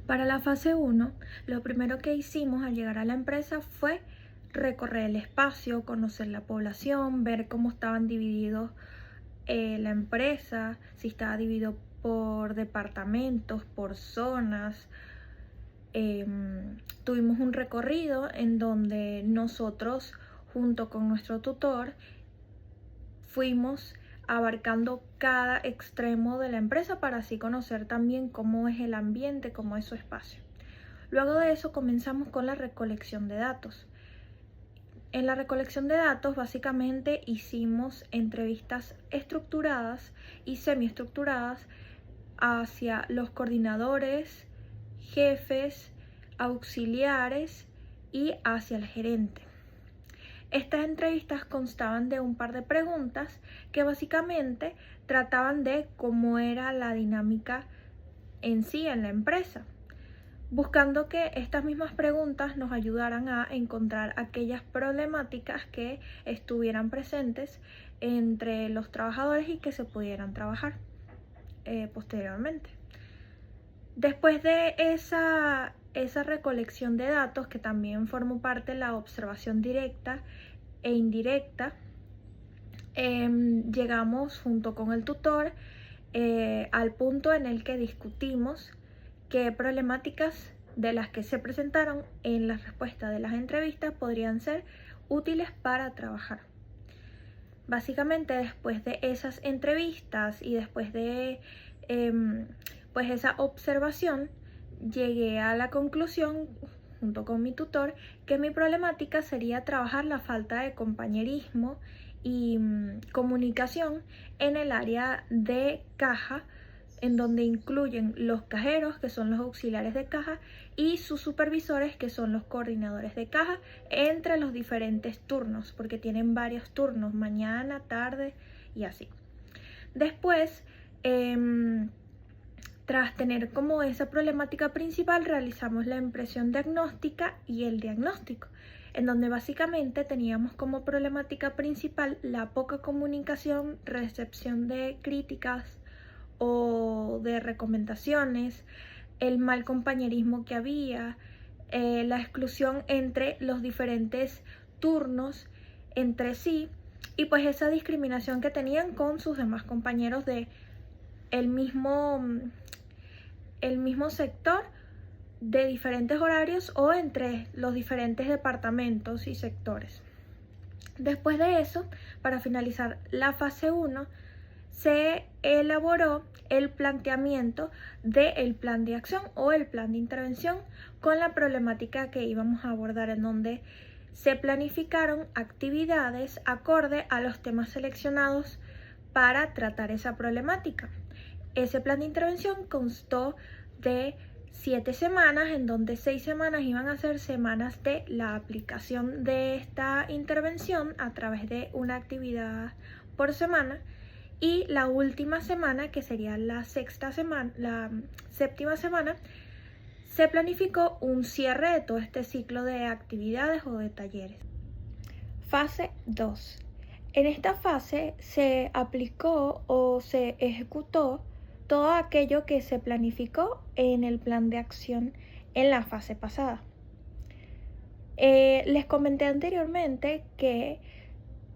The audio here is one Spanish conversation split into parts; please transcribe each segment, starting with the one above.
Para la fase uno, lo primero que hicimos al llegar a la empresa fue recorrer el espacio, conocer la población, ver cómo estaban divididos la empresa, si estaba dividido por departamentos, por zonas. Tuvimos un recorrido en donde nosotros, junto con nuestro tutor, fuimos abarcando cada extremo de la empresa para así conocer también cómo es el ambiente, cómo es su espacio. Luego de eso comenzamos con la recolección de datos. En la recolección de datos básicamente hicimos entrevistas estructuradas y semiestructuradas hacia los coordinadores, jefes, auxiliares y hacia el gerente. Estas entrevistas constaban de un par de preguntas que básicamente trataban de cómo era la dinámica en sí en la empresa, buscando que estas mismas preguntas nos ayudaran a encontrar aquellas problemáticas que estuvieran presentes entre los trabajadores y que se pudieran trabajar posteriormente. Después de esa recolección de datos, que también formó parte de la observación directa e indirecta, llegamos junto con el tutor al punto en el que discutimos qué problemáticas de las que se presentaron en la respuesta de las entrevistas podrían ser útiles para trabajar. Básicamente, después de esas entrevistas y después de pues esa observación, llegué a la conclusión, junto con mi tutor, que mi problemática sería trabajar la falta de compañerismo y comunicación en el área de caja, en donde incluyen los cajeros, que son los auxiliares de caja, y sus supervisores, que son los coordinadores de caja, entre los diferentes turnos, porque tienen varios turnos, mañana, tarde y así. Después, tras tener como esa problemática principal, realizamos la impresión diagnóstica y el diagnóstico, en donde básicamente teníamos como problemática principal la poca comunicación, recepción de críticas o de recomendaciones, el mal compañerismo que había, la exclusión entre los diferentes turnos entre sí y pues esa discriminación que tenían con sus demás compañeros de el mismo sector, de diferentes horarios o entre los diferentes departamentos y sectores. Después de eso, para finalizar la fase 1, se elaboró el planteamiento del plan de acción o el plan de intervención con la problemática que íbamos a abordar, en donde se planificaron actividades acorde a los temas seleccionados para tratar esa problemática. Ese plan de intervención constó de 7 semanas, en donde 6 semanas iban a ser semanas de la aplicación de esta intervención a través de una actividad por semana, y la última semana, que sería la séptima semana, se planificó un cierre de todo este ciclo de actividades o de talleres. Fase 2. En esta fase se aplicó o se ejecutó todo aquello que se planificó en el plan de acción en la fase pasada. Les comenté anteriormente que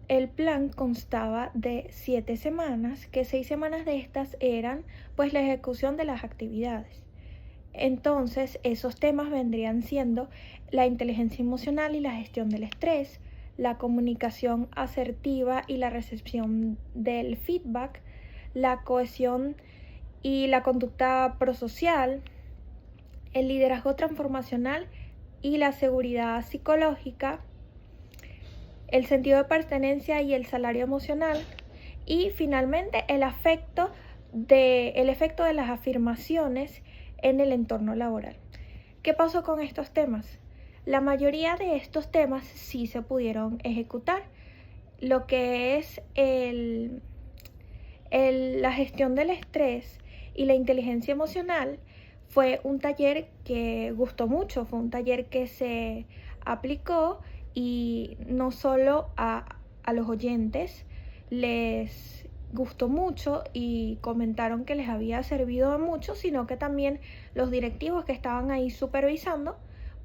el plan constaba de 7 semanas, que 6 semanas de estas eran pues la ejecución de las actividades. Entonces, esos temas vendrían siendo la inteligencia emocional y la gestión del estrés, la comunicación asertiva y la recepción del feedback, la cohesión y la conducta prosocial, el liderazgo transformacional y la seguridad psicológica, el sentido de pertenencia y el salario emocional, y finalmente el efecto de las afirmaciones en el entorno laboral. ¿Qué pasó con estos temas? La mayoría de estos temas sí se pudieron ejecutar. Lo que es la gestión del estrés y la inteligencia emocional fue un taller que gustó mucho, fue un taller que se aplicó, y no solo a los oyentes les gustó mucho y comentaron que les había servido de mucho, sino que también los directivos que estaban ahí supervisando,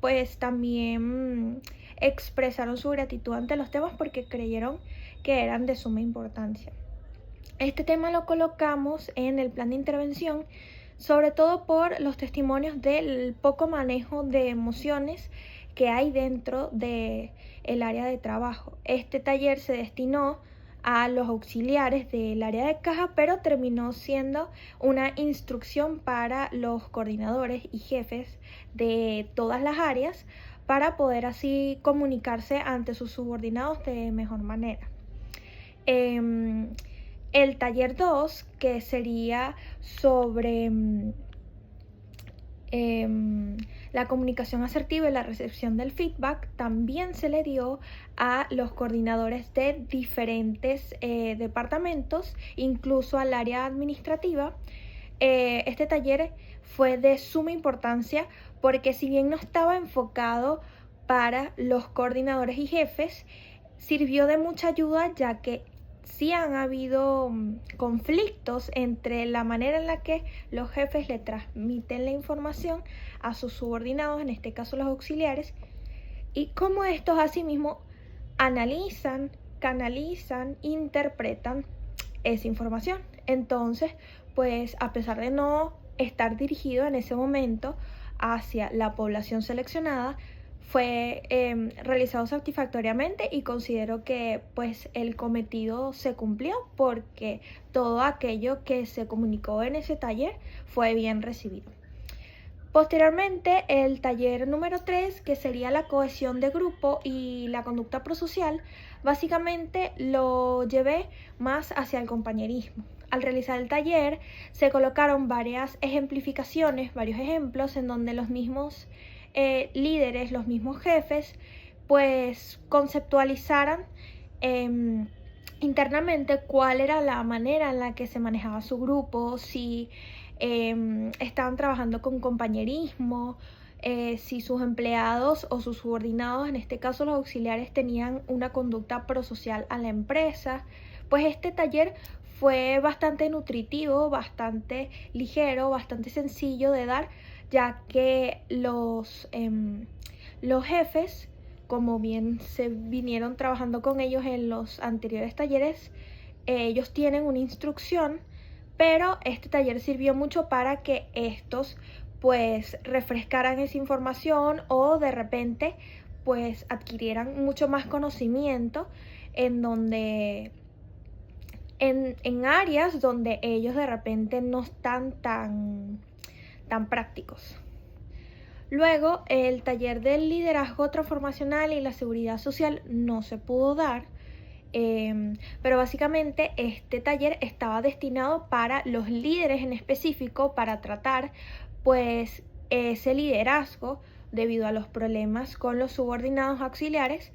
pues también expresaron su gratitud ante los temas porque creyeron que eran de suma importancia. Este tema lo colocamos en el plan de intervención, sobre todo por los testimonios del poco manejo de emociones que hay dentro del área de trabajo. Este taller se destinó a los auxiliares del área de caja, pero terminó siendo una instrucción para los coordinadores y jefes de todas las áreas para poder así comunicarse ante sus subordinados de mejor manera. El taller 2, que sería sobre la comunicación asertiva y la recepción del feedback, también se le dio a los coordinadores de diferentes departamentos, incluso al área administrativa. Este taller fue de suma importancia porque si bien no estaba enfocado para los coordinadores y jefes, sirvió de mucha ayuda, ya que sí han habido conflictos entre la manera en la que los jefes le transmiten la información a sus subordinados, en este caso los auxiliares, y cómo estos asimismo analizan, canalizan, interpretan esa información. Entonces, pues a pesar de no estar dirigido en ese momento hacia la población seleccionada, fue realizado satisfactoriamente y considero que pues el cometido se cumplió porque todo aquello que se comunicó en ese taller fue bien recibido. Posteriormente, el taller número 3, que sería la cohesión de grupo y la conducta prosocial, básicamente lo llevé más hacia el compañerismo. Al realizar el taller se colocaron varias ejemplificaciones, varios ejemplos en donde los mismos líderes, los mismos jefes, pues conceptualizaran internamente cuál era la manera en la que se manejaba su grupo, si estaban trabajando con compañerismo, si sus empleados o sus subordinados, en este caso los auxiliares, tenían una conducta prosocial a la empresa. Pues este taller fue bastante nutritivo, bastante ligero, bastante sencillo de dar, ya que los jefes, como bien se vinieron trabajando con ellos en los anteriores talleres, ellos tienen una instrucción, pero este taller sirvió mucho para que estos pues refrescaran esa información o de repente pues adquirieran mucho más conocimiento en donde en áreas donde ellos de repente no están tan prácticos. Luego, el taller del liderazgo transformacional y la seguridad social no se pudo dar, pero básicamente este taller estaba destinado para los líderes en específico, para tratar pues ese liderazgo debido a los problemas con los subordinados auxiliares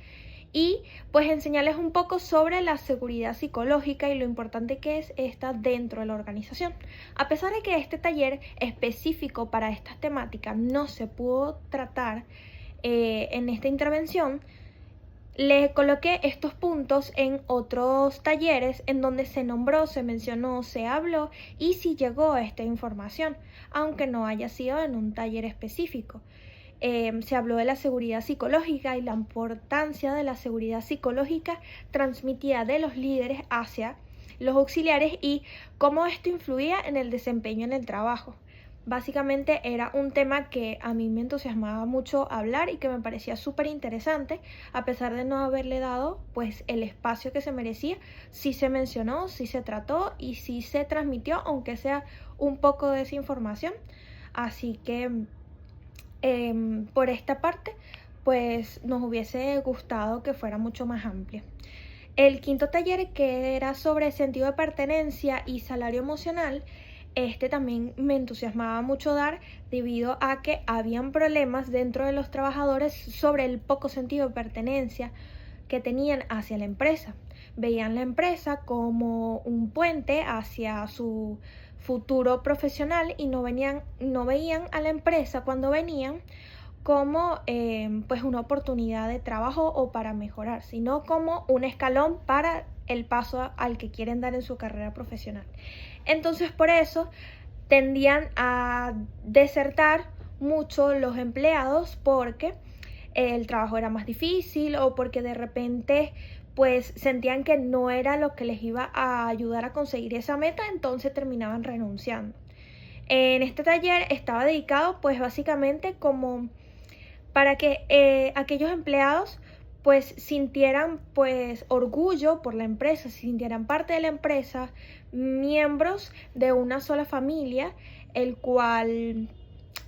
y pues enseñarles un poco sobre la seguridad psicológica y lo importante que es esta dentro de la organización. A pesar de que este taller específico para estas temáticas no se pudo tratar en esta intervención, le coloqué estos puntos en otros talleres en donde se nombró, se mencionó, se habló y sí llegó esta información, aunque no haya sido en un taller específico. Se habló de la seguridad psicológica y la importancia de la seguridad psicológica transmitida de los líderes hacia los auxiliares y cómo esto influía en el desempeño en el trabajo. Básicamente era un tema que a mí me entusiasmaba mucho hablar y que me parecía súper interesante, a pesar de no haberle dado pues el espacio que se merecía. Sí se mencionó, sí se trató y sí se transmitió, aunque sea un poco de esa información. Así que por esta parte pues nos hubiese gustado que fuera mucho más amplio. El quinto taller, que era sobre sentido de pertenencia y salario emocional, este también me entusiasmaba mucho dar debido a que habían problemas dentro de los trabajadores sobre el poco sentido de pertenencia que tenían hacia la empresa. Veían la empresa como un puente hacia su futuro profesional y no veían a la empresa cuando venían como pues una oportunidad de trabajo o para mejorar, sino como un escalón para el paso al que quieren dar en su carrera profesional. Entonces por eso tendían a desertar mucho los empleados porque el trabajo era más difícil o porque de repente pues sentían que no era lo que les iba a ayudar a conseguir esa meta, entonces terminaban renunciando. En este taller estaba dedicado pues básicamente como para que aquellos empleados pues sintieran pues orgullo por la empresa, se sintieran parte de la empresa, miembros de una sola familia, el cual,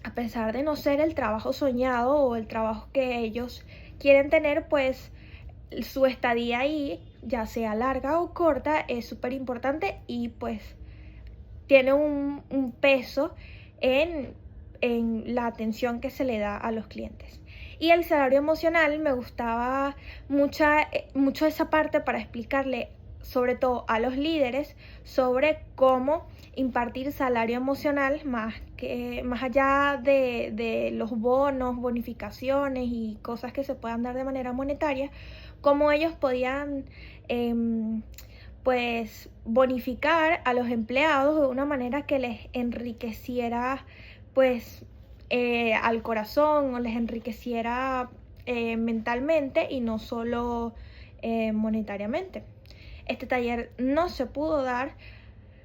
a pesar de no ser el trabajo soñado o el trabajo que ellos quieren tener, pues su estadía ahí, ya sea larga o corta, es súper importante y pues tiene un peso en la atención que se le da a los clientes. Y el salario emocional, me gustaba mucho esa parte para explicarle sobre todo a los líderes sobre cómo impartir salario emocional más allá de los bonos, bonificaciones y cosas que se puedan dar de manera monetaria, cómo ellos podían pues bonificar a los empleados de una manera que les enriqueciera pues al corazón o les enriqueciera mentalmente y no solo monetariamente. Este taller no se pudo dar,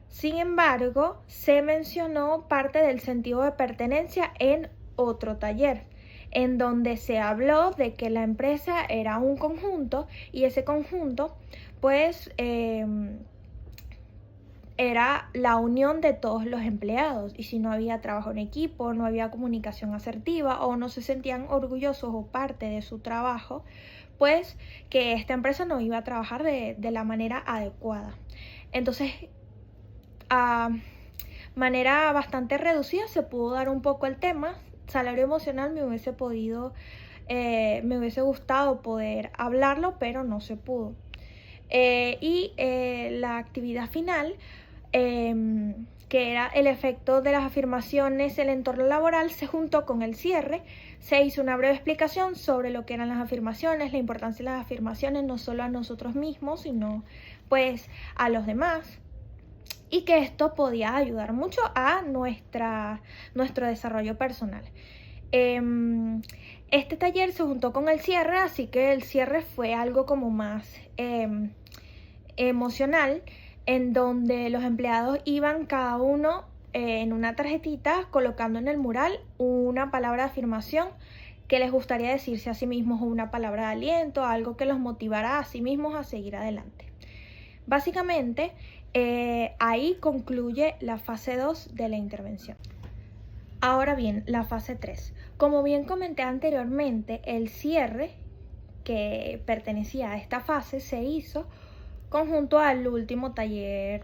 sin embargo, se mencionó parte del sentido de pertenencia en otro taller, en donde se habló de que la empresa era un conjunto y ese conjunto pues era la unión de todos los empleados, y si no había trabajo en equipo, no había comunicación asertiva o no se sentían orgullosos o parte de su trabajo, pues que esta empresa no iba a trabajar de la manera adecuada. Entonces, a manera bastante reducida se pudo dar un poco el tema. Salario emocional me hubiese gustado poder hablarlo, pero no se pudo. La actividad final, que era el efecto de las afirmaciones en el entorno laboral, se juntó con el cierre. Se hizo una breve explicación sobre lo que eran las afirmaciones, la importancia de las afirmaciones no solo a nosotros mismos, sino pues a los demás, y que esto podía ayudar mucho a nuestro desarrollo personal. Este taller se juntó con el cierre, así que el cierre fue algo como más emocional, en donde los empleados iban cada uno en una tarjetita colocando en el mural una palabra de afirmación que les gustaría decirse a sí mismos, o una palabra de aliento, algo que los motivara a sí mismos a seguir adelante. Básicamente, ahí concluye la fase 2 de la intervención. Ahora bien, la fase 3. Como bien comenté anteriormente, el cierre que pertenecía a esta fase se hizo conjunto al último taller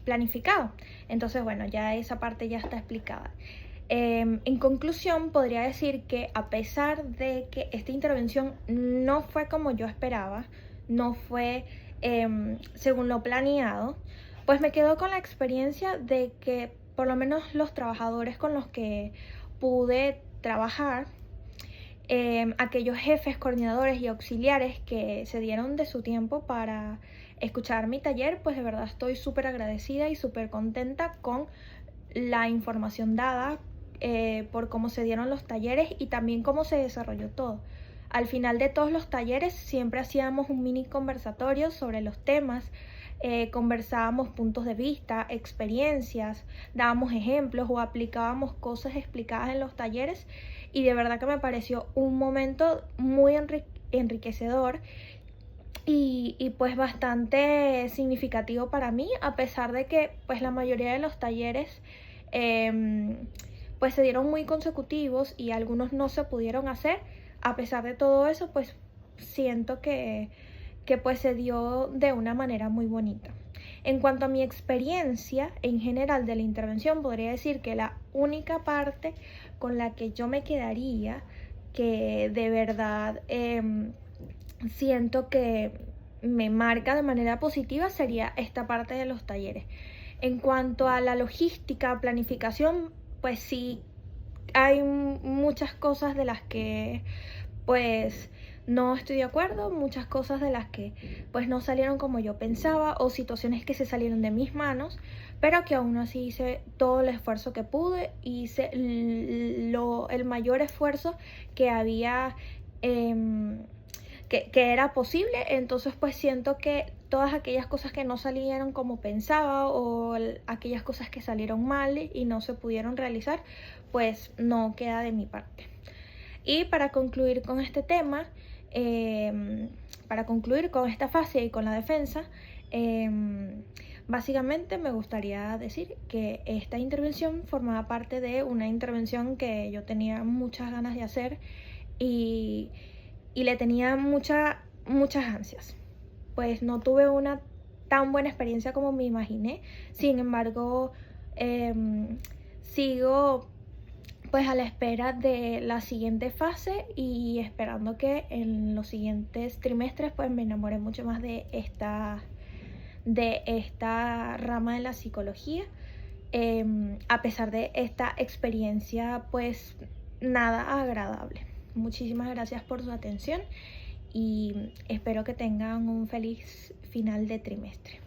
planificado. Entonces, bueno, ya esa parte ya está explicada. En conclusión, podría decir que a pesar de que esta intervención no fue como yo esperaba, no fue según lo planeado, pues me quedo con la experiencia de que por lo menos los trabajadores con los que pude trabajar, aquellos jefes, coordinadores y auxiliares que se dieron de su tiempo para escuchar mi taller, pues de verdad estoy súper agradecida y súper contenta con la información dada, por cómo se dieron los talleres y también cómo se desarrolló todo. Al final de todos los talleres siempre hacíamos un mini conversatorio sobre los temas, conversábamos puntos de vista, experiencias, dábamos ejemplos o aplicábamos cosas explicadas en los talleres, y de verdad que me pareció un momento muy enriquecedor y pues bastante significativo para mí, a pesar de que pues la mayoría de los talleres pues se dieron muy consecutivos y algunos no se pudieron hacer. A pesar de todo eso, pues siento que pues se dio de una manera muy bonita. En cuanto a mi experiencia en general de la intervención, podría decir que la única parte con la que yo me quedaría, que de verdad siento que me marca de manera positiva, sería esta parte de los talleres. En cuanto a la logística, planificación, pues sí, hay muchas cosas de las que pues no estoy de acuerdo, muchas cosas de las que pues no salieron como yo pensaba o situaciones que se salieron de mis manos, pero que aún así hice todo el esfuerzo que pude, hice el mayor esfuerzo que había, que era posible. Entonces pues siento que todas aquellas cosas que no salieron como pensaba o aquellas cosas que salieron mal y no se pudieron realizar, pues no queda de mi parte. Y para concluir con este tema, para concluir con esta fase y con la defensa, básicamente me gustaría decir que esta intervención formaba parte de una intervención que yo tenía muchas ganas de hacer y, y le tenía muchas ansias. Pues no tuve una tan buena experiencia como me imaginé. Sin embargo, sigo pues a la espera de la siguiente fase y esperando que en los siguientes trimestres pues me enamore mucho más de esta rama de la psicología, a pesar de esta experiencia pues nada agradable. Muchísimas gracias por su atención y espero que tengan un feliz final de trimestre.